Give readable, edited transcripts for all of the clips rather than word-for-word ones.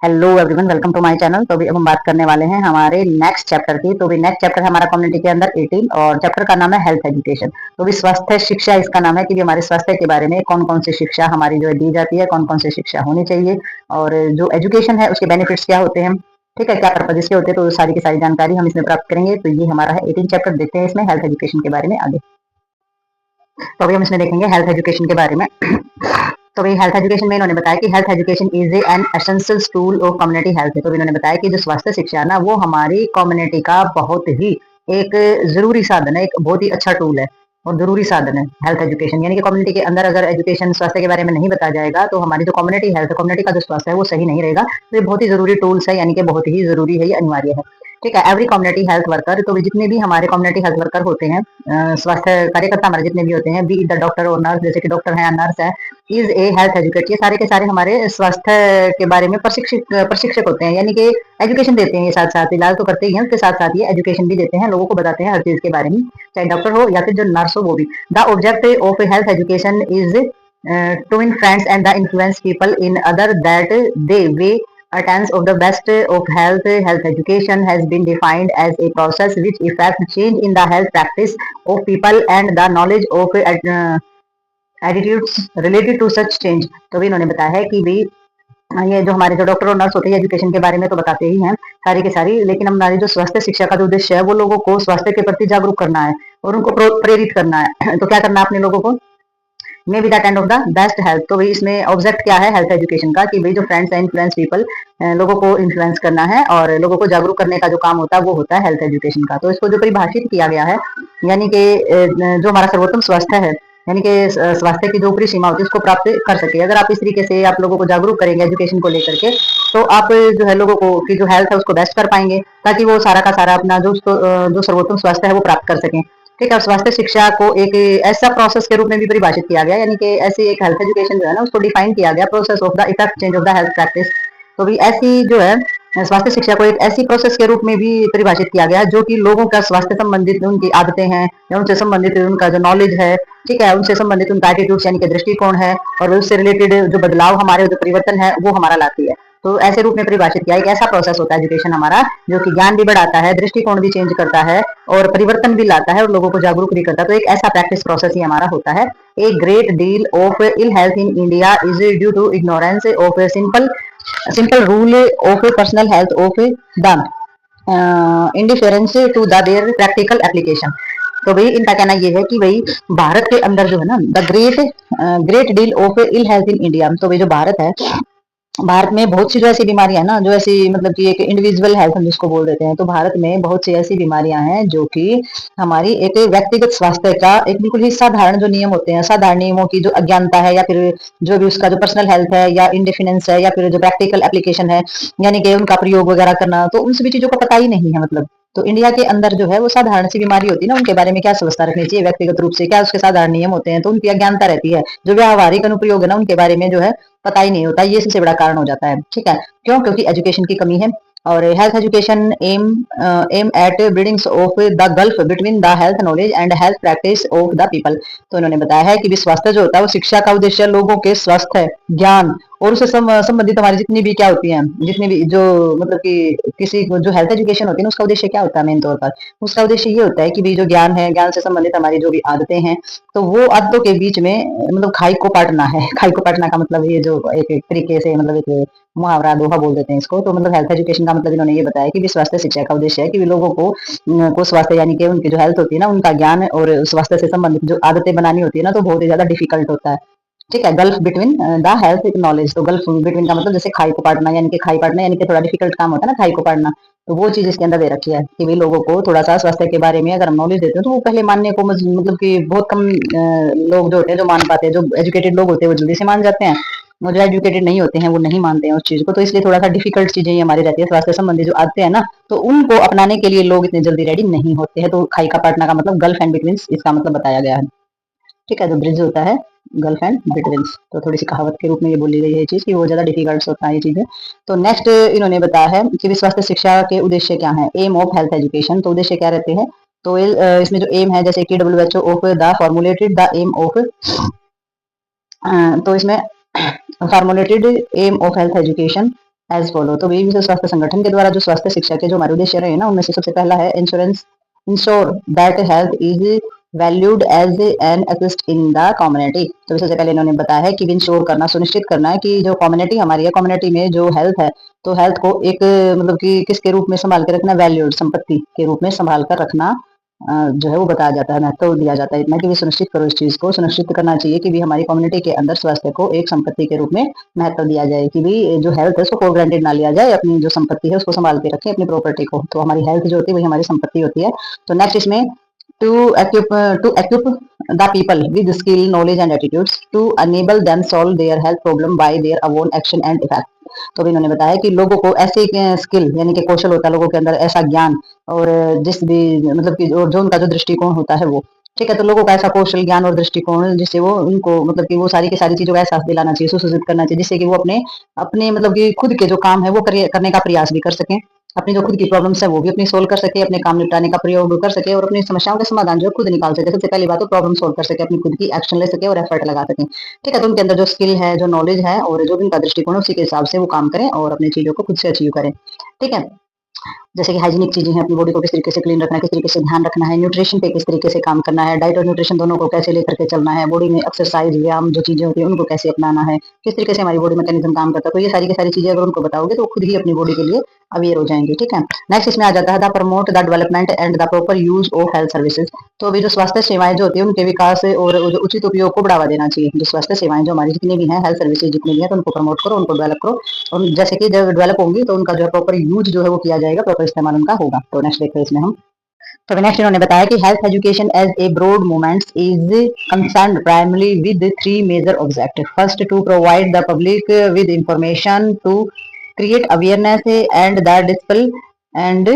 Hello everyone, welcome to my channel. तो अभी अब हम बात करने वाले हैं हमारे नेक्स्ट चैप्टर की। तो भी नेक्स्ट चैप्टर है हमारा कम्युनिटी के अंदर 18 और चैप्टर का नाम है हेल्थ एजुकेशन। तो भी स्वास्थ्य शिक्षा इसका नाम है कि भी हमारे स्वास्थ्य के बारे में कौन कौन सी शिक्षा हमारी जो है दी जाती है, कौन कौन सी शिक्षा होनी चाहिए और जो एजुकेशन है उसके बेनिफिट्स क्या होते हैं, ठीक है, क्या पर्पज इसके होते हैं। तो सारी की सारी जानकारी हम इसमें प्राप्त करेंगे। तो ये हमारा है 18 चैप्टर। देखते हैं इसमें हेल्थ एजुकेशन के बारे में आगे। तो अभी हम इसमें देखेंगे हेल्थ एजुकेशन के बारे में। तो भाई हेल्थ एजुकेशन में इन्होंने बताया कि health education is an essential tool of community health. तो इन्होंने बताया कि जो स्वास्थ्य शिक्षा है ना, वो हमारी कम्युनिटी का बहुत ही एक जरूरी साधन है, एक बहुत ही अच्छा टूल है और जरूरी साधन है हेल्थ एजुकेशन। यानी कि कम्युनिटी के अंदर अगर एजुकेशन स्वास्थ्य के बारे में नहीं बताया जाएगा तो हमारी जो कम्युनिटी हेल्थ, कम्युनिटी का जो स्वास्थ्य है वो सही नहीं रहेगा। तो ये बहुत ही जरूरी टूल्स है, यानी कि बहुत ही जरूरी है, ये अनिवार्य है। ठीक है, एवरी कम्युनिटी हेल्थ वर्कर, तो जितने भी हमारे कम्युनिटी हेल्थ वर्कर होते हैं, स्वास्थ्य कार्यकर्ता हमारे जितने भी होते हैं, बी द डॉक्टर और नर्स, जैसे कि डॉक्टर है या नर्स है, इज ए हेल्थ एजुकेट, ये सारे के सारे हमारे स्वास्थ्य के बारे में प्रशिक्षक होते हैं। यानी कि एजुकेशन देते हैं, ये साथ साथ इलाज तो करते ही हैं, उसके साथ साथ ये एजुकेशन भी देते हैं, लोगों को बताते हैं हर चीज के बारे में, चाहे डॉक्टर हो या फिर जो नर्स हो वो भी। The object of health education is to influence and the influence people in other that they way attempts of the best of health. Health education has been defined as a process which effects change in the health practice of people and the knowledge of attitudes related to such change. तो भी इन्होंने बताया है कि भाई ये जो हमारे जो डॉक्टर और नर्स होते हैं एजुकेशन के बारे में तो बताते ही हैं सारी के सारी, लेकिन हमारी जो स्वास्थ्य शिक्षा का जो उद्देश्य है वो लोगों को स्वास्थ्य के प्रति जागरूक करना है और उनको प्रेरित करना है। तो क्या करना है अपने लोगों को, may be that end of the best health. तो भाई इसमें ऑब्जेक्ट क्या है हेल्थ एजुकेशन का, कि भाई जो फ्रेंड्स है इन्फ्लुएंस पीपल, लोगों को इन्फ्लुएंस करना है और लोगों को जागरूक करने का जो काम होता है वो होता है हेल्थ एजुकेशन का। तो इसको जो परिभाषित किया गया है, यानी कि जो हमारा सर्वोत्तम स्वास्थ्य है, यानी कि स्वास्थ्य की जो ऊपरी सीमा होती है उसको प्राप्त कर सके। अगर आप इस तरीके से आप लोगों को जागरूक करेंगे एजुकेशन को लेकर के, तो आप जो है लोगों को की जो हेल्थ है उसको बेस्ट कर पाएंगे, ताकि वो सारा का सारा अपना जो जो सर्वोत्तम स्वास्थ्य है वो प्राप्त कर सकें। ठीक है, स्वास्थ्य शिक्षा को एक ऐसा प्रोसेस के रूप में भी परिभाषित किया गया, यानी कि ऐसी एक हेल्थ एजुकेशन जो है ना उसको डिफाइन किया गया, process of the effect change of the health practice. तो भी ऐसी जो है स्वास्थ्य शिक्षा को एक ऐसी प्रोसेस के रूप में भी परिभाषित किया गया जो कि लोगों का स्वास्थ्य संबंधित उनकी आदतें हैं या उनसे संबंधित उनका जो नॉलेज है, ठीक है, उनसे संबंधित उनका एटीट्यूड यानी कि दृष्टिकोण है और उससे रिलेटेड जो बदलाव हमारे जो परिवर्तन है वो हमारा लाती है। तो ऐसे रूप में परिभाषित किया एक ऐसा प्रोसेस होता है एजुकेशन हमारा, जो कि ज्ञान भी बढ़ाता है, दृष्टिकोण भी चेंज करता है और परिवर्तन भी लाता है और लोगों को जागरूक भी करता है। तो एक ऐसा प्रैक्टिस प्रोसेस ही हमारा होता है। A great deal of ill health in India is due to ignorance of simple rule of personal health of the indifference to the their practical application. तो भाई इनका कहना ये है कि भाई भारत के अंदर जो है ना the great deal of ill health in India. तो भाई जो भारत है, भारत में बहुत सी जो ऐसी बीमारियां हैं ना, जो ऐसी मतलब कि एक इंडिविजुअल हेल्थ हम जिसको बोल देते हैं, तो भारत में बहुत सी ऐसी बीमारियां हैं जो कि हमारी एक व्यक्तिगत स्वास्थ्य का एक बिल्कुल ही साधारण जो नियम होते हैं, साधारण नियमों की जो अज्ञानता है या फिर जो भी उसका जो पर्सनल हेल्थ है या इंडिफिनेंस है या फिर जो प्रैक्टिकल एप्लीकेशन है, यानी कि उनका प्रयोग वगैरह करना, तो उन सभी चीजों का पता ही नहीं है। मतलब तो इंडिया के अंदर जो है वो साधारण सी बीमारी होती है ना, उनके बारे में क्या व्यवस्था रखनी चाहिए व्यक्तिगत रूप से, क्या उसके साधारण नियम होते हैं, तो उनकी अज्ञानता रहती है। जो व्यावहारिक अनुप्रयोग है ना उनके बारे में जो है पता ही नहीं होता, ये सबसे बड़ा कारण हो जाता है। ठीक है, क्यों? क्योंकि एजुकेशन की कमी है। और health education aim at bridgings of the gulf between the health knowledge and health practice of the people. तो इन्होंने बताया है कि स्वास्थ्य जो होता है वो शिक्षा का उद्देश्य लोगों के स्वास्थ्य, ज्ञान और उससे संबंधित हमारी जितनी भी क्या होती हैं, जितनी भी जो मतलब कि किसी को जो हेल्थ एजुकेशन होती है ना उसका उद्देश्य क्या होता है मेन तौर पर, उसका उद्देश्य ये होता है कि भी जो ज्ञान है, ज्ञान से संबंधित हमारी जो भी आदतें हैं, तो वो आदतों के बीच में मतलब खाई को पाटना है। खाई को पाटना का मतलब ये जो एक तरीके से मतलब एक मुहावरा दोहा बोल देते हैं इसको। तो मतलब हेल्थ एजुकेशन का मतलब इन्होंने ये बताया कि स्वास्थ्य शिक्षा का उद्देश्य है कि लोगों को स्वास्थ्य यानी कि उनकी जो हेल्थ होती है ना उनका ज्ञान और स्वास्थ्य से संबंधित जो आदतें बनानी होती है ना, तो बहुत ही ज्यादा डिफिकल्ट होता है। ठीक है, gulf between the health knowledge. तो गल्फ बिटवीन का मतलब जैसे खाई को पाटना, यानी कि खाई पाटना यानी कि थोड़ा डिफिकल्ट काम होता है ना खाई को पाटना, तो वो चीज इसके अंदर दे रखी है कि भाई लोगों को थोड़ा सा स्वास्थ्य के बारे में अगर हम नॉलेज देते हैं तो वो पहले मानने को मतलब कि बहुत कम लोग जो होते हैं जो मान पाते हैं। जो एजुकेटेड लोग होते हैं वो जल्दी से मान जाते हैं, वो जो एजुकेटेड नहीं होते हैं वो नहीं मानते हैं उस चीज को। तो इसलिए थोड़ा सा डिफिकल्ट चीजें ही हमारी रहती है स्वास्थ्य संबंधी जो आते हैं ना, तो उनको अपनाने के लिए लोग इतने जल्दी रेडी नहीं होते हैं। तो खाई का पाटना का मतलब गल्फ एंड बिटवीन इसका मतलब बताया गया है। ठीक है, जो ब्रिज होता है गल्फ एंड बिटवीन्स, तो थोड़ी सी कहावत के रूप में ये बोली गई है चीज कि वो ज्यादा डिफिकल्ट होता है ये चीजें। तो नेक्स्ट इन्होंने बताया है कि स्वास्थ्य शिक्षा के उद्देश्य क्या है, एम ऑफ हेल्थ एजुकेशन। तो उद्देश्य क्या रहते हैं, तो इसमें जो एम है जैसे कि WHO of the formulated the aim of, तो इसमें formulated aim of health education as follow. तो विश्व स्वास्थ्य संगठन के द्वारा जो स्वास्थ्य शिक्षा के जो हमारे उद्देश्य रहे ना, उनमें से सबसे पहला है insurance, ensure that health is valued as an assist in the community. तो सबसे पहले इन्होंने बताया है कि इंश्योर करना, सुनिश्चित करना है कि जो कम्युनिटी हमारी है, कम्युनिटी में जो हेल्थ है, तो हेल्थ को एक मतलब कि किसके रूप में संभाल के रखना, वैल्यूड, संपत्ति के रूप में संभाल कर रखना जो है वो बताया जाता है, महत्व दिया जाता है इतना कि भी सुनिश्चित करो, इस चीज को सुनिश्चित करना चाहिए कि भी हमारी कम्युनिटी के अंदर स्वास्थ्य को एक संपत्ति के रूप में महत्व दिया जाए, कि भी जो हेल्थ है उसको फॉर ग्रांटेड ना लिया जाए, अपनी जो संपत्ति है उसको संभाल के रखें, अपनी प्रॉपर्टी को। तो हमारी हेल्थ जो होती है वही हमारी संपत्ति होती है। तो नेक्स्ट इसमें to equip the people with skill, knowledge and attitudes to enable them solve their health problem by their own action and effect। तो भी इन्होंने बताया कि लोगों को ऐसे स्किल यानी कि कौशल होता है, लोगों के अंदर ऐसा ज्ञान और जिस भी मतलब कि जो उनका जो दृष्टिकोण होता है वो, ठीक है, तो लोगों का ऐसा कौशल, ज्ञान और दृष्टिकोण जिससे वो उनको मतलब कि वो सारी की सारी चीजों का एहसास दिलाना चाहिए, सुसूचित करना चाहिए, जिससे कि वो अपने अपने मतलब कि खुद के जो काम है वो करने का प्रयास भी कर सकें, अपनी जो खुद की प्रॉब्लम्स है वो भी अपनी सोल्व कर सके, अपने काम निपटाने का प्रयोग कर सके और अपनी समस्याओं के समाधान जो खुद निकाल सके। सबसे पहली बात तो प्रॉब्लम सोल्व कर सके, अपनी खुद की एक्शन ले सके और एफर्ट लगा सके, ठीक है। तो उनके अंदर जो स्किल है, जो नॉलेज है और जो भी उनका दृष्टिकोण है, उसी के हिसाब से वो काम करें और अपनी चीजों को खुद से अचीव करें, ठीक है। जैसे कि हाइजीनिक चीजें हैं, अपनी बॉडी को किस तरीके से क्लीन रखना है, किस तरीके से ध्यान रखना है, न्यूट्रिशन पे किस तरीके से काम करना है, डाइट और न्यूट्रिशन दोनों को कैसे लेकर के चलना है, बॉडी में एक्सरसाइज, व्यायाम जो चीजें होती है उनको कैसे अपनाना है, किस तरीके से हमारी बॉडी मैकेनिज्म काम करता है। तो ये सारी की सारी चीजें अगर उनको बताओगे तो खुद ही अपनी बॉडी के लिए अवेयर हो जाएंगे, ठीक है। नेक्स्ट इसमें आ जाता है the promote the development and the proper use of health services. तो अभी जो स्वास्थ्य सेवाएं जो होती है उनके विकास और जो उचित उपयोग को बढ़ावा देना चाहिए। जो स्वास्थ्य सेवाएं जो हमारी जितनी भी हैं, हेल्थ सर्विसेज जितनी भी है, तो उनको प्रमोट करो, उनको डेवलप करो, और जैसे कि जब डेवलप होंगी तो उनका जो है प्रॉपर यूज जो है वो किया जाएगा, प्रॉपर इस्तेमाल उनका होगा। तो नेक्स्ट देखते हैं इसमें हम। तो नेक्स्ट इन्होंने बताया कि health education as a broad movement is concern primary with three major objective. First, to provide the public with information to create awareness and the dispel and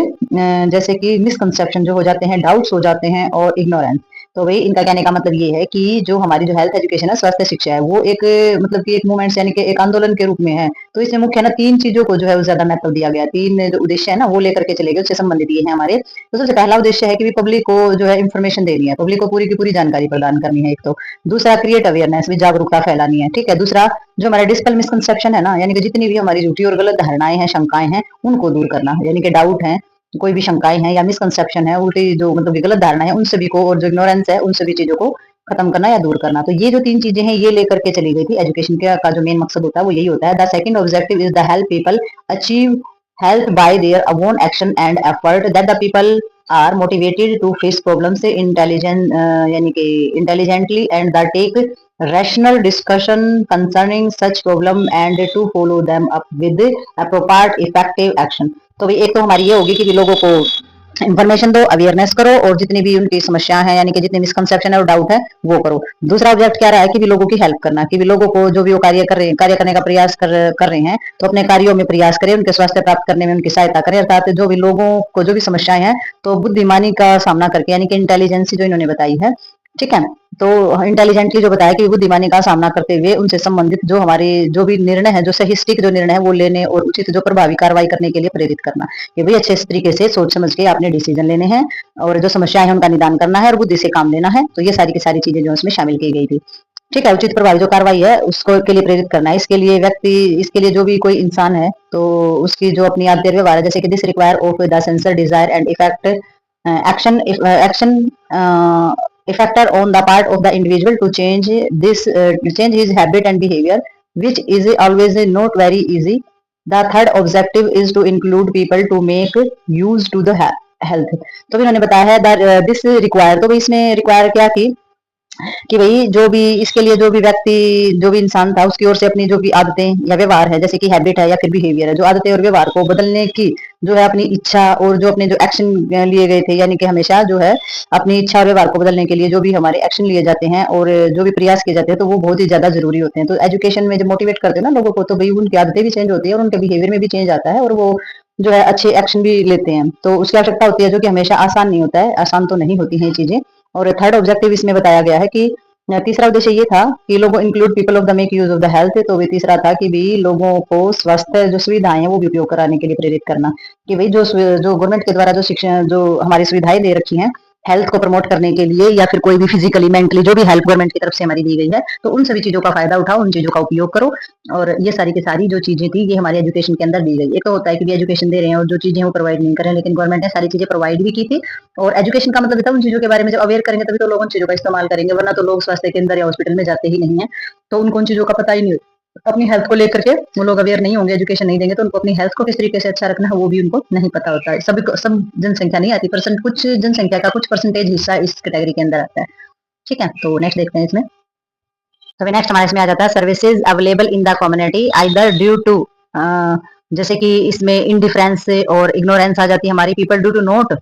जैसे कि मिसकंसेप्शन जो हो जाते हैं, डाउट्स हो जाते हैं और इग्नोरेंस। तो भाई इनका कहने का मतलब ये है कि जो हमारी जो हेल्थ एजुकेशन है, स्वास्थ्य शिक्षा है, वो एक मतलब कि एक मूवमेंट यानी कि एक आंदोलन के रूप में है। तो इसमें मुख्य ना तीन चीजों को जो है ज्यादा महत्व दिया गया, तीन जो उद्देश्य है ना वो लेकर के चले गए, उससे संबंधित ये है हमारे। तो सबसे पहला उद्देश्य है कि पब्लिक को जो है इन्फॉर्मेशन देनी है, पब्लिक को पूरी की पूरी जानकारी प्रदान करनी है, एक तो। दूसरा, क्रिएट अवेयरनेस, भी जागरूकता फैलानी है, ठीक है। दूसरा, जो हमारा डिस्पल मिसकंसेप्शन है ना, यानी कि जितनी भी हमारी झूठी और गलत धारणाएं हैं, शंकाएं हैं, उनको दूर करना, यानी कि डाउट है, कोई भी शंकाएं हैं या मिसकंसेप्शन है, उल्टी जो मतलब गलत धारणा है, उन सभी को, और जो इग्नोरेंस है उन सभी चीजों को खत्म करना या दूर करना। तो ये जो तीन चीजें हैं ये लेकर के चली गई थी। एजुकेशन का जो मेन मकसद होता है वो यही होता है। The second objective is the help people achieve health by their own action and effort, that the people are motivated to face problem से इंटेलिजेंट यानी कि intelligently and the take rational discussion concerning such problem and to follow them up with appropriate effective action। तो भाई एक तो हमारी ये होगी कि लोगों को इन्फॉर्मेशन दो, अवेयरनेस करो, और जितनी भी उनकी समस्या है यानी कि जितने मिसकंसेप्शन है और डाउट है वो करो। दूसरा ऑब्जेक्ट क्या रहा है कि भी लोगों की हेल्प करना, कि भी लोगों को जो भी वो कार्य कर रहे हैं, कार्य करने का प्रयास कर रहे हैं, तो अपने कार्यों में प्रयास करें, उनके स्वास्थ्य प्राप्त करने में उनकी सहायता करें, अर्थात जो भी लोगों को जो भी समस्याएं हैं तो बुद्धिमानी का सामना करके, यानी कि इंटेलिजेंसी जो इन्होंने बताई है, ठीक है। तो इंटेलिजेंटली जो बताया कि बुद्धिमानी का सामना करते हुए उनसे संबंधित जो हमारे जो भी निर्णय है, जो सही स्टिक जो निर्णय है वो लेने और उचित जो प्रभावी कार्रवाई करने के लिए प्रेरित करना, कि भाई अच्छे तरीके से सोच समझ के आपने डिसीजन लेने हैं और जो समस्याएं हैं उनका निदान करना है और बुद्धि से काम लेना है। तो ये सारी की सारी चीजें जो उसमें शामिल की गई थी, ठीक है। उचित प्रभावी जो कार्रवाई है उसको के लिए प्रेरित करना है। इसके लिए व्यक्ति, इसके लिए जो भी कोई इंसान है तो उसकी जो अपनी आदत व्यवहार है, जैसे कि this require of the sensor desire and effect action effector on the part of the individual to change his habit and behavior, which is always not very easy. The third objective is to include people to make use to the health। तो भी उन्होंने बताया है this require. तो इसमें require क्या की कि भाई जो भी इसके लिए जो भी व्यक्ति, जो भी इंसान था, उसकी ओर से अपनी जो भी आदतें या व्यवहार है, जैसे कि हैबिट है या फिर बिहेवियर है, जो आदतें और व्यवहार को बदलने की जो है अपनी इच्छा, और जो अपने जो एक्शन लिए गए थे, यानी कि हमेशा जो है अपनी इच्छा और व्यवहार को बदलने के लिए जो भी हमारे एक्शन लिए जाते हैं और जो भी प्रयास किए जाते हैं, तो वो बहुत ही ज्यादा जरूरी होते हैं। तो एजुकेशन में जब मोटिवेट करते हैं ना लोगों को, तो भाई उनकी आदतें भी चेंज होती है और उनके बिहेवियर में भी चेंज आता है और वो जो है अच्छे एक्शन भी लेते हैं। तो उसकी आवश्यकता होती है, जो कि हमेशा आसान नहीं होता है, आसान तो नहीं होती है ये चीजें। और थर्ड ऑब्जेक्टिव इसमें बताया गया है कि तीसरा उद्देश्य ये था कि लोगों include people of the make use of the health. तो भी तीसरा था कि भी लोगों को स्वास्थ्य जो सुविधाएं हैं वो भी उपयोग कराने के लिए प्रेरित करना, कि भाई जो गवर्नमेंट के द्वारा जो शिक्षा, जो हमारी सुविधाएं दे रखी हैं, हेल्थ को प्रमोट करने के लिए या फिर कोई भी फिजिकली मेंटली जो भी हेल्प गवर्नमेंट की तरफ से हमारी दी गई है, तो उन सभी चीजों का फायदा उठाओ, उन चीजों का उपयोग करो। और ये सारी की सारी जो चीजें थी ये हमारे एजुकेशन के अंदर दी गई। एक तो होता है कि एजुकेशन दे रहे हैं और जो चीजें वो प्रोवाइड नहीं कर रहे हैं, लेकिन गवर्नमेंट ने सारी चीजें प्रोवाइड भी की थी। और एजुकेशन का मतलब था उन चीजों के बारे में जब अवेयर करेंगे तभी तो लोग उन चीजों का इस्तेमाल करेंगे, वरना तो लोग स्वास्थ्य केंद्र या हॉस्पिटल में जाते ही नहीं है, तो उनको उन चीजों का पता ही नहीं। अपनी हेल्थ को लेकर के वो लोग अवेयर नहीं होंगे, एजुकेशन नहीं देंगे, तो उनको अपनी हेल्थ को किस तरीके से अच्छा रखना है वो भी उनको नहीं पता होता है। सभी सब जनसंख्या नहीं आती, परसेंट कुछ जनसंख्या का कुछ परसेंटेज हिस्सा इस कैटेगरी के अंदर आता है। ठीक है, तो नेक्स्ट देखते हैं इसमें। तो नेक्स्ट हमारे इसमें आ जाता है services available in the community either due to, जैसे कि इसमें इनडिफरेंस और इग्नोरेंस आ जाती है हमारी। People do to note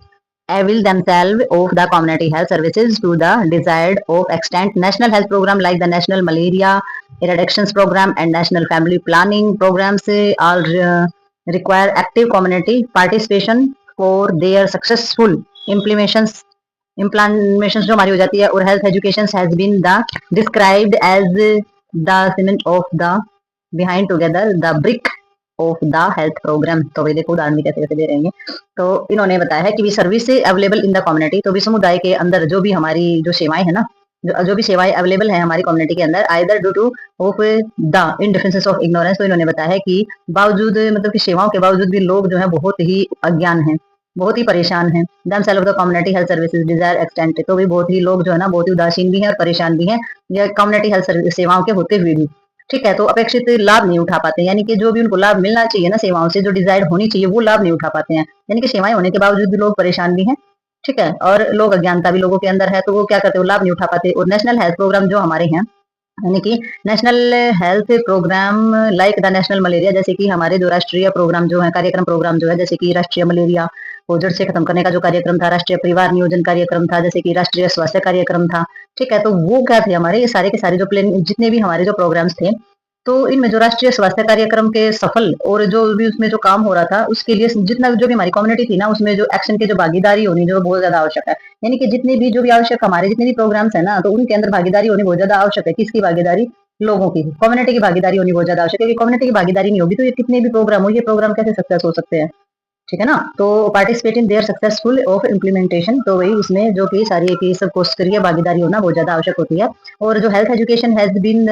avail themselves of the community health services to the desired of extent. National health program like the National Malaria Eradication Program and National Family Planning programs all require active community participation for their successful implementations जो हमारी हो जाती है। और health education has been the described as the cement of the behind together the brick of the health program. तो भाई देखो उदाहरण भी कैसे कैसे दे रहे हैं। तो इन्होंने बताया है कि भी service available in the community, तो भी समुदाय के अंदर जो भी हमारी जो सेवाएं है ना, जो भी सेवाएं अवेलेबल है हमारी कम्युनिटी के अंदर, either due two of the in differences of ignorance. तो इन्होंने बताया है कि बावजूद मतलब कि सेवाओं के बावजूद भी लोग जो है बहुत ही अज्ञान है, बहुत ही परेशान है। Themselves of the community health services desire extent, तो भी बहुत ही लोग जो है ना बहुत ही उदासीन भी है और परेशान भी है या कम्युनिटी हेल्थ सर्विस सेवाओं के होते हुए भी। ठीक है, तो अपेक्षित लाभ नहीं उठा पाते, यानी कि जो भी उनको लाभ मिलना चाहिए ना सेवाओं से, जो डिजायर्ड होनी चाहिए वो लाभ नहीं उठा पाते हैं। यानी कि सेवाएं होने के बावजूद भी लोग परेशान भी हैं। ठीक है, और लोग अज्ञानता भी लोगों के अंदर है, तो वो क्या करते हैं, लाभ नहीं उठा पाते। और नेशनल हेल्थ प्रोग्राम जो हमारे हैं, यानी कि national health program like the national malaria, जैसे कि हमारे जो राष्ट्रीय प्रोग्राम जो है, कार्यक्रम प्रोग्राम जो है, जैसे कि राष्ट्रीय मलेरिया को जड़ से खत्म करने का जो कार्यक्रम था, राष्ट्रीय परिवार नियोजन कार्यक्रम था, जैसे कि राष्ट्रीय स्वास्थ्य कार्यक्रम था। ठीक है, तो वो क्या थे हमारे, ये सारे के सारे जो प्लान जितने भी हमारे जो प्रोग्राम्स थे, तो इनमें जो राष्ट्रीय स्वास्थ्य कार्यक्रम के सफल और जो भी उसमें जो काम हो रहा था उसके लिए जितना जो भी हमारी कम्युनिटी थी ना, उसमें जो एक्शन की जो भागीदारी होनी जो बहुत ज्यादा आवश्यक है। यानी कि जितने भी जो भी आवश्यक हमारे जितने भी प्रोग्राम्स है ना, तो उनके अंदर भागीदारी होनी बहुत ज्यादा आवश्यक है। किसकी भागीदारी, लोगों की, कम्युनिटी की भागीदारी होनी बहुत ज्यादा आवश्यक है। कम्युनिटी की भागीदारी नहीं होगी तो ये कितने भी प्रोग्राम हो, ये प्रोग्राम कैसे सक्सेस हो सकते हैं। ठीक है ना, तो participate in their successful of implementation, तो वही उसमें जो कि सारी की सब कोशिश करिए, भागीदारी होना बहुत ज्यादा आवश्यक होती है। और जो health education has been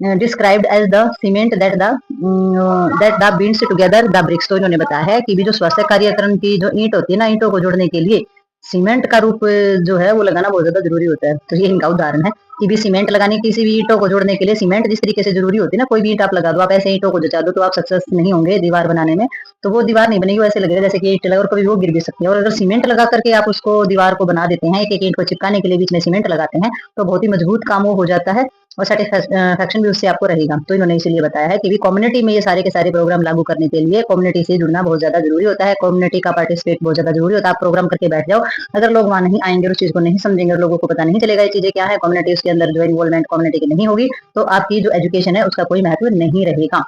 described as the cement that the binds together the bricks. तो इन्होंने बताया है कि भी जो स्वास्थ्य कार्यक्रम की जो ईंट होती है ना, ईंटों को जोड़ने के लिए सीमेंट का रूप जो है वो लगाना बहुत ज्यादा जरूरी होता है। तो ये इनका उदाहरण है कि भी सीमेंट लगाने, किसी भी ईंटों को जोड़ने के लिए सीमेंट जिस तरीके से जरूरी होती है ना, कोई भी ईंट आप लगा दो, आप ऐसे ईंटों को जचा दो तो आप सक्सेस नहीं होंगे दीवार बनाने में, तो वो दीवार नहीं बनेगी, वो ऐसे लगेगा जैसे कि ईंट लगा और कभी वो गिर भी सकती है। और अगर सीमेंट लगा करके आप उसको दीवार को बना देते हैं, एक एक ईंट को चिपकाने के लिए बीच में सीमेंट लगाते हैं, तो बहुत ही मजबूत काम वो हो जाता है और सेटिस्फेक्शन भी उससे आपको रहेगा। तो इन्होंने इसीलिए बताया है कि भी कम्युनिटी में ये सारे के सारे प्रोग्राम लागू करने के लिए कम्युनिटी से जुड़ना बहुत ज्यादा जरूरी होता है, कम्युनिटी का पार्टिसिपेट बहुत ज्यादा जरूरी होता है। आप प्रोग्राम करके बैठ जाओ, अगर लोग वहां नहीं आएंगे, उस चीज को नहीं समझेंगे और लोगों को पता नहीं चलेगा ये चीजें क्या है, कम्युनिटी उसके अंदर जो इन्वॉल्वमेंट कम्युनिटी की नहीं होगी, तो आपकी जो एजुकेशन है उसका कोई महत्व नहीं रहेगा।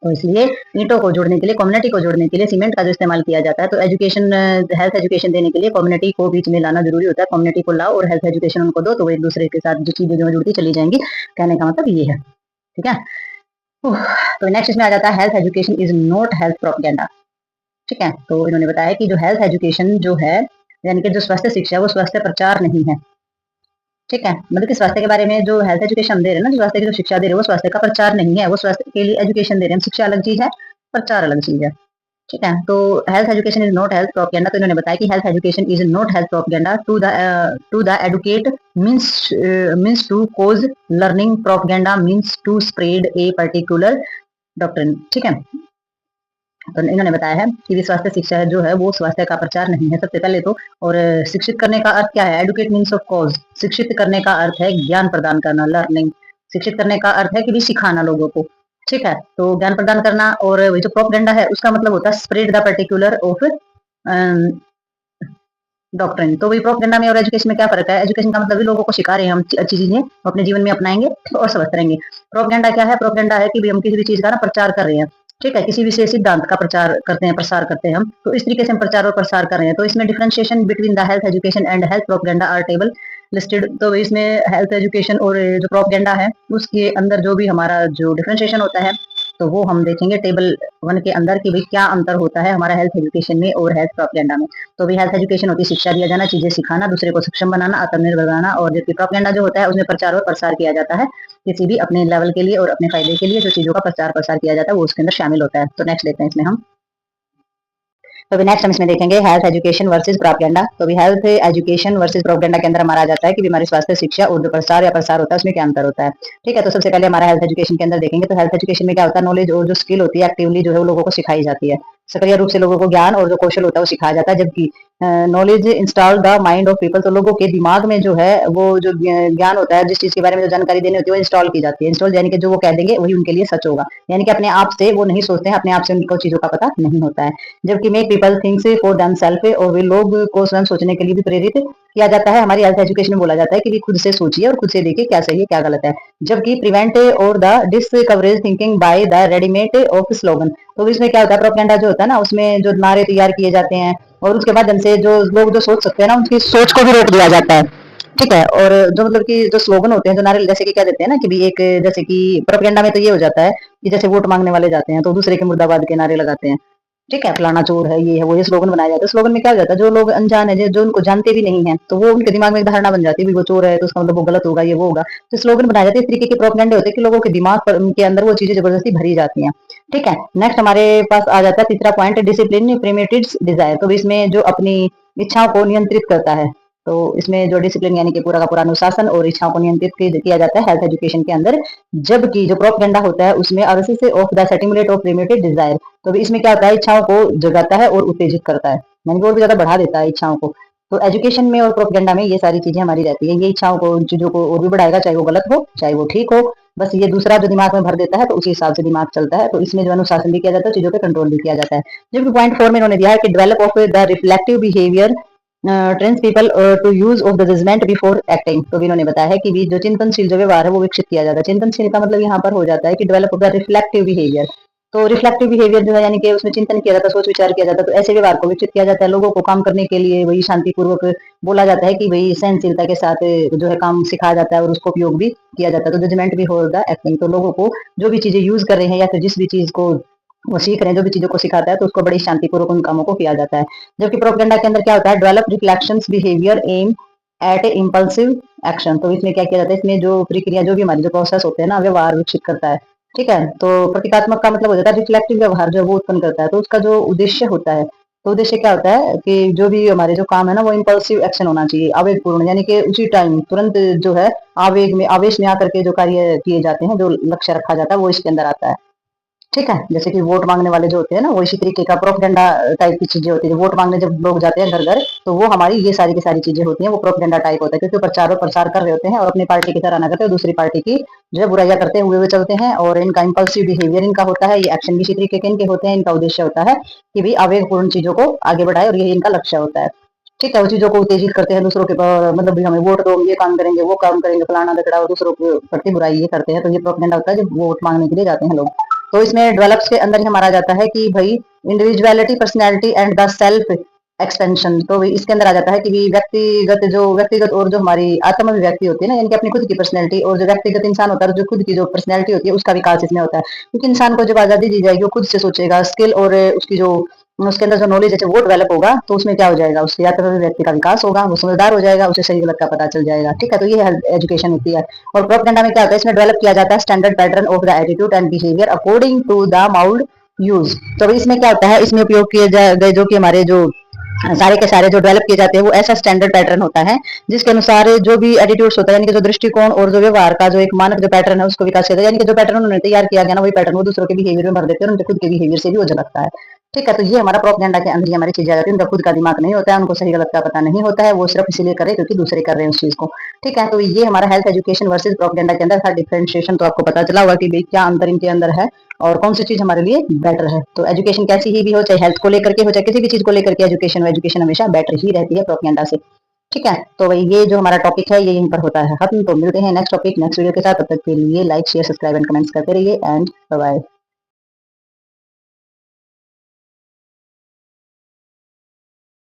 तो इसलिए ईंटों को जोड़ने के लिए, कम्युनिटी को जोड़ने के लिए सीमेंट का जो इस्तेमाल किया जाता है, तो एजुकेशन हेल्थ एजुकेशन देने के लिए कम्युनिटी को बीच में लाना जरूरी होता है। कम्युनिटी को लाओ और हेल्थ एजुकेशन उनको दो, तो वो एक दूसरे के साथ जो चीजें जो जुड़ती चली जाएंगी। कहने का मतलब ये है। ठीक है, तो नेक्स्ट इसमें आ जाता है health education is not health propaganda. ठीक है, तो इन्होंने बताया कि जो हेल्थ एजुकेशन जो है, यानी कि जो स्वास्थ्य शिक्षा है, वो स्वास्थ्य प्रचार नहीं है। ठीक है, मतलब कि स्वास्थ्य के बारे में जो हेल्थ एजुकेशन दे रहे हैं ना, जो स्वास्थ्य की जो शिक्षा दे रहे हैं, वो स्वास्थ्य का प्रचार नहीं है। वो स्वास्थ्य के लिए एजुकेशन दे रहे हैं, शिक्षा अलग चीज है, प्रचार अलग चीज है। ठीक है, तो health education is not health propaganda. तो इन्होंने बताया कि health education is not health propaganda to the educate means to cause learning, propaganda means to spread a particular doctrine. ठीक है, तो इन्होंने बताया है कि स्वास्थ्य शिक्षा जो है वो स्वास्थ्य का प्रचार नहीं है सबसे पहले तो। और शिक्षित करने का अर्थ क्या है, एडुकेट मीन्स ऑफ कॉज, शिक्षित करने का अर्थ है ज्ञान प्रदान करना, लर्निंग। शिक्षित करने का अर्थ है कि भी सिखाना लोगों को। ठीक है, तो ज्ञान प्रदान करना। और वही जो प्रोपेगेंडा है उसका मतलब होता है spread the particular of doctrine. तो वही प्रोपेगेंडा में और एजुकेशन में क्या फर्क है, एजुकेशन का मतलब भी लोगों को सिखा रहे हैं हम अच्छी चीजें अपने जीवन में अपनाएंगे और स्वस्थ रहेंगे। प्रोपेगेंडा क्या है, प्रोपेगेंडा है कि हम किसी भी चीज का ना प्रचार कर रहे हैं। ठीक है, किसी विशेष सिद्धांत का प्रचार करते हैं, प्रसार करते हैं हम, तो इस तरीके से हम प्रचार और प्रसार कर रहे हैं। तो इसमें differentiation between the health education and health propaganda are table listed. तो इसमें हेल्थ एजुकेशन और जो प्रोपेगेंडा है उसके अंदर जो भी हमारा जो डिफरेंशिएशन होता है, तो वो हम देखेंगे टेबल 1 के अंदर कि भाई क्या अंतर होता है हमारा हेल्थ एजुकेशन में और हेल्थ प्रोपेगेंडा में। तो भी हेल्थ एजुकेशन होती है शिक्षा दिया जाना, चीजें सिखाना, दूसरे को सक्षम बनाना, आत्मनिर्भर बनाना, और जबकि प्रोपेगेंडा जो होता है उसमें प्रचार और प्रसार किया जाता है किसी भी अपने लेवल के लिए और अपने फायदे के लिए जो चीजों का प्रचार प्रसार किया जाता है वो उसके अंदर शामिल होता है। तो नेक्स्ट देखते हैं इसमें हम। तो अभी नेक्स्ट हम इसमें देखेंगे हेल्थ एजुकेशन वर्सेस प्रोपेगेंडा। तो भी हेल्थ एजुकेशन वर्सेस प्रोपेगेंडा के अंदर हमारा आ जाता है कि हमारी स्वास्थ्य शिक्षा और जो प्रसार या प्रसार होता है उसमें क्या अंतर होता है। ठीक है, तो सबसे पहले हमारा हेल्थ एजुकेशन के अंदर देखेंगे। तो हेल्थ एजुकेशन में क्या होता है, नॉलेज और जो स्किल होती है एक्टिवली जो है वो लोगों को सिखाई जाती है, सक्रिय रूप से लोगों को ज्ञान और जो कौशल होता है वो सिखाया जाता है। जबकि knowledge install the mind of people, तो लोगों के दिमाग में जो है वो जो ज्ञान होता है, जिस चीज के बारे में जो जानकारी देनी होती है वो इंस्टॉल की जाती है। इंस्टॉल यानी कि जो वो कह देंगे वही उनके लिए सच होगा, यानी कि अपने आप से वो नहीं सोचते हैं, अपने आप से उनको चीजों का पता नहीं होता है। जबकि make people thinks for them self, और वे लोग को स्वयं सोचने के लिए भी प्रेरित किया जाता है। हमारी हेल्थ एजुकेशन में बोला जाता है कि भी खुद से सोचिए और खुद से देखिए क्या सही है क्या गलत है। जबकि प्रिवेंट और the discourage thinking by the readymade of slogan, तो इसमें क्या होता है, प्रोपेगेंडा जो होता है ना उसमें जो नारे तैयार किए जाते हैं और उसके माध्यम से जो लोग जो सोच सकते हैं ना उनकी सोच को भी रोक दिया जाता है। ठीक है, और जो मतलब कि जो स्लोगन होते हैं, जो नारे जैसे कि क्या देते हैं ना कि भी एक, जैसे कि प्रोपेगेंडा में तो ये हो जाता है कि जैसे वोट मांगने वाले जाते हैं तो दूसरे के मुर्दाबाद के नारे लगाते हैं। ठीक है, फलाना चोर है, ये है वो, ये स्लोगन बनाया जाता है। स्लोगन में क्या हो जाता है, जो लोग अनजान है, जो उनको जानते भी नहीं है, तो वो उनके दिमाग में एक धारणा बन जाती है वो चोर है तो उसका मतलब वो गलत होगा, ये वो होगा। तो स्लोगन बनाए जाते हैं, इस तरीके के प्रोपेगेंडे होते हैं कि लोगों के दिमाग पर उनके अंदर वो चीजें जबरदस्ती भरी जाती हैं। ठीक है, नेक्स्ट हमारे पास आ जाता है तीसरा पॉइंट, डिसिप्लिन प्रिमेटिव डिजायर। तो इसमें जो अपनी इच्छाओं को नियंत्रित करता है, तो इसमें जो डिसिप्लिन यानी कि पूरा का पूरा अनुशासन और इच्छाओं को नियंत्रित किया जाता है हेल्थ एजुकेशन के अंदर। जबकि जो प्रोपेगेंडा होता है उसमें अवश्य of the stimulate of primitive desire, तो इसमें क्या होता है, इच्छाओं को जगाता है और उत्तेजित करता है, यानी कि और भी ज्यादा बढ़ा देता है इच्छाओं को। तो एजुकेशन में और प्रोपेगेंडा में ये सारी चीजें हमारी रहती है, ये इच्छाओं को, उन चीजों को और भी बढ़ाएगा, चाहे वो गलत हो चाहे वो ठीक हो। बस ये दूसरा जो दिमाग में भर देता है तो उसी हिसाब से दिमाग चलता है। तो इसमें जो अनुशासन भी किया जाता है, चीजों पे कंट्रोल भी किया जाता है। जबकि पॉइंट 4 में इन्होंने दिया है कि develop of the reflective behaviour trains people to use of the judgement before acting. तो भी इन्होंने बताया है कि भी जो चिंतनशील जो व्यवहार है वो विकसित किया जाता है। चिंतनशील का मतलब यहाँ पर हो जाता है कि develop of the reflective behaviour. तो रिफ्लेक्टिव बिहेवियर जो है यानी कि उसमें चिंतन किया जाता है, सोच विचार किया जाता है, तो ऐसे व्यवहार को विकसित किया जाता है। लोगों को काम करने के लिए वही शांतिपूर्वक बोला जाता है कि भाई सहनशीलता के साथ जो है काम सिखाया जाता है और उसको उपयोग भी किया जाता है। तो जजमेंट भी होगा एक्टिंग, तो लोगों को जो भी चीजें यूज कर रहे हैं या फिर जिस भी चीज को वो सीख रहे हैं, जो भी चीजों को सिखाता है तो उसको बड़ी शांतिपूर्वक उन कामों को किया जाता है। जबकि प्रोपेगेंडा के अंदर क्या होता है, develop reflections behaviour aim at impulsive action. तो इसमें क्या किया जाता है, इसमें जो प्रक्रिया जो भी हमारी जो प्रोसेस होते हैं ना व्यवहार विकसित करता है। ठीक है, तो प्रतीकात्मक का मतलब हो जाता है रिफ्लेक्टिव व्यवहार जो वो उत्पन्न करता है। तो उसका जो उद्देश्य होता है, तो उद्देश्य क्या होता है कि जो भी हमारे जो काम है ना वो इम्पल्सिव एक्शन होना चाहिए, आवेगपूर्ण, यानी कि उसी टाइम तुरंत जो है आवेग में आवेश में आकर के जो कार्य किए जाते हैं, जो लक्ष्य रखा जाता है वो इसके अंदर आता है। ठीक है, जैसे कि वोट मांगने वाले जो होते हैं ना वो इसी तरीके का प्रोपेगेंडा टाइप की चीजें होती है। वोट मांगने जब लोग जाते हैं घर घर, तो वो हमारी ये सारी की सारी चीजें होती हैं, वो प्रोपेगेंडा टाइप होता है, क्योंकि प्रचार और प्रसार कर रहे होते हैं और अपनी पार्टी की तरह ना करते, दूसरी पार्टी की जो है बुराइयां करते हुए हुए चलते हैं। और इनका इंपल्सिव बिहेवियर इनका होता है, ये एक्शन भी इसी तरीके के इनके होते हैं। इनका उद्देश्य होता है कि भाई आवेगपूर्ण चीजों को आगे बढ़ाए और यही इनका लक्ष्य होता है। ठीक है, वो चीजों को उत्तेजित करते हैं दूसरों के मतलब भी हमें वोट दो, ये काम करेंगे वो काम करेंगे, फलाना दकड़ा, और दूसरों के प्रति बुराई ये करते हैं। तो ये प्रोपेगेंडा होता है जब वोट मांगने के लिए जाते हैं लोग। तो इसमें डेवलप्स के अंदर ही हमारा जाता है कि भाई individuality personality and the self expansion. तो इसके अंदर आ जाता है कि व्यक्तिगत और जो हमारी आत्म अभिव्यक्ति होती है ना, यानी कि अपनी खुद की पर्सनैलिटी, और जो व्यक्तिगत इंसान होता है जो खुद की जो पर्सनैलिटी होती है उसका विकास इसमें होता है। क्योंकि इंसान को जब आजादी दी जाएगी वो खुद से सोचेगा, स्किल और उसकी जो उसके अंदर जो नॉलेज है वो डेवलप होगा, तो उसमें क्या हो जाएगा, उसके आत्म अभिव्यक्ति का विकास होगा, वो समझदार हो जाएगा, उसे सही गलत का पता चल जाएगा। ठीक है, तो ये एजुकेशन होती है। और प्रोपेगेंडा में क्या होता है, इसमें डेवलप किया जाता है standard pattern of the attitude and behaviour according to the mould use. तो इसमें क्या होता है, इसमें उपयोग किए गए जो कि हमारे जो सारे के सारे जो डेवलप किए जाते हैं वो ऐसा स्टैंडर्ड पैटर्न होता है जिसके अनुसार जो भी एटीट्यूड्स होता है, यानी कि जो दृष्टिकोण और जो व्यवहार का जो एक मानक जो पैटर्न है उसको विकास किया जाता है। यानी कि जो पैटर्न उन्होंने तैयार किया गया ना वही पैटर्न वो दूसरों के बिहेवियर में भर देते हैं और उनके खुद के बिहेवियर से भी वो झलकता है। ठीक है, तो ये हमारा प्रोपेगेंडा के अंदर हमारी चीजें आ जाती है। उनका खुद का दिमाग नहीं होता है, उनको सही गलत का पता नहीं होता है, वो सिर्फ इसीलिए करे क्योंकि दूसरे कर रहे हैं उस चीज को। ठीक है, तो ये हमारा हेल्थ एजुकेशन वर्सेज प्रोपेगेंडा के अंदर था डिफरेंशिएशन। तो आपको पता चला होगा कि भाई क्या अंतर इनके अंदर है और कौन सी चीज हमारे लिए बेटर है। तो एजुकेशन कैसी ही भी हो, चाहे हेल्थ को लेकर के हो चाहे किसी भी चीज को लेकर के, एजुकेशन हमेशा बेटर ही रहती है प्रोपेगेंडा से। ठीक है, तो भाई ये जो हमारा टॉपिक है ये यहीं पर होता है खत्म। तो मिलते हैं नेक्स्ट टॉपिक नेक्स्ट वीडियो के साथ, तब तक के लिए like share subscribe and comments करते रहिए एंड बाय बाय।